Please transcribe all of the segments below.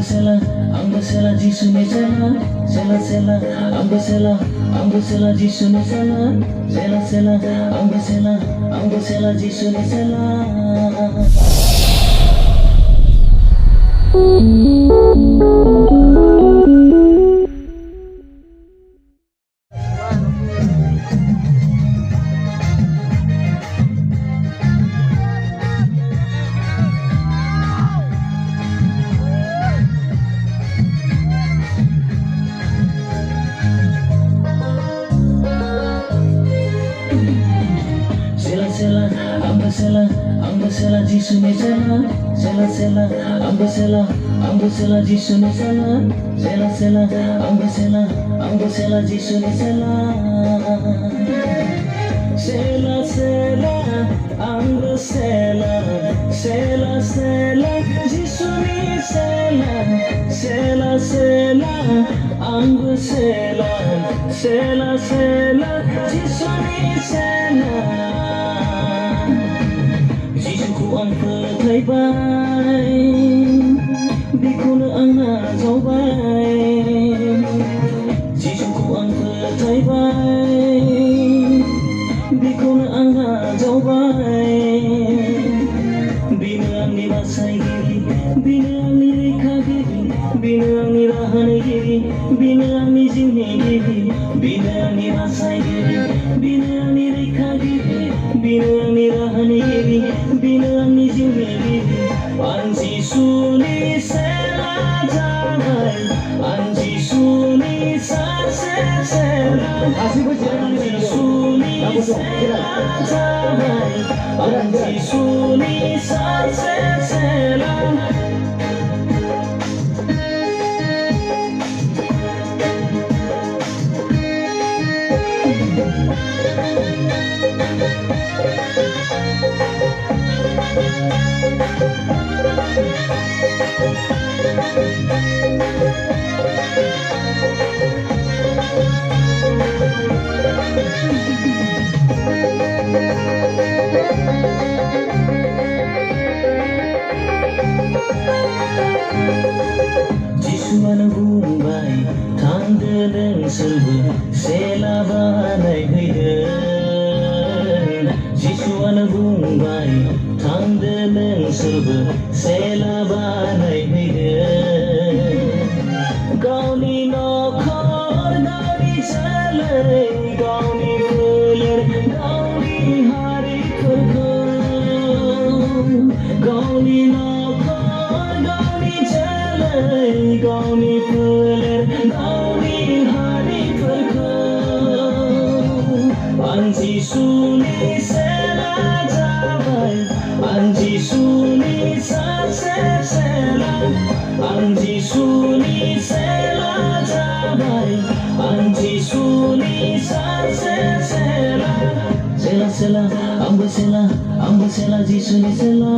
Ambesela jisune sela ambesela jisune sela ambesela jisune sela. Ambesela jisune sela ambesela jisune sela ambesela jisune sela jisune sela jisune sela. Jisuku ang paglaybay, di ko na ang nazawbay. Jisuku ang paglaybay, di ko na ang nazawbay. Bilang ni basay giri, bilang ni reka giri, bilang ni rahanay giri, bilang ni jine giri, bilang ni basay giri, bilang ni reka giri, bilang ni rahanay giri, bilang ni jine giri. Anji suni sela jawai, anji suni sa sela, anji suni sela jawai, anji suni sa sela. Jisuan bumbay tangdeleng serbu sela banai haidan. Jisuan bumbay tangdeleng serbu sela banai haidan. Gauni nokhor gauni chalai gauni fuler gauni hari kurko. Gauni nokhor gauni chalai gauni fuler gauni hari kurko. Anji suni sela jawai, anji suni sa sela, anji suni sela jawai, anji suni sa sela. Sela ambesela jisune sela.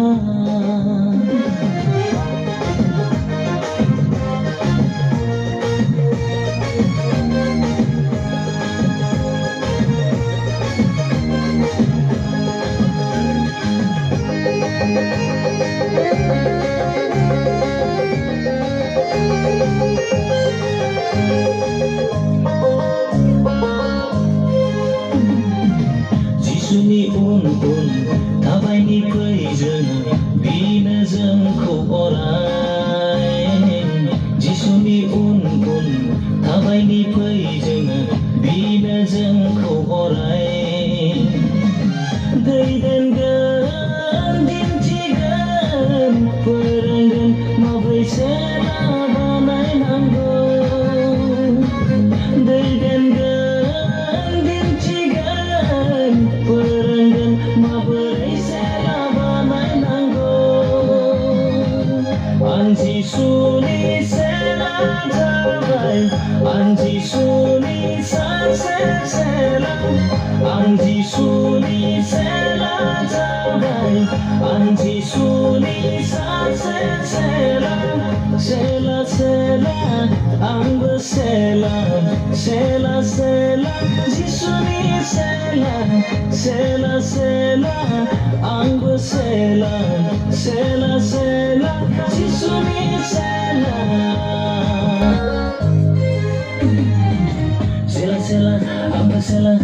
Jisuni tabai ni paijan bina jangko orai. Jisuni tabai ni paijan bina jangko orai. Daidan gan dincigan peranggan mabai sela banai nanggo. Daidan gan dincigan peranggan mabai sela banai nanggo. Anji suni sela jawai, anji suni sa sela, anji suni sela jawai, anji suni sa sela. Sela ambesela jisuni sela ambesela jisuni sela. salah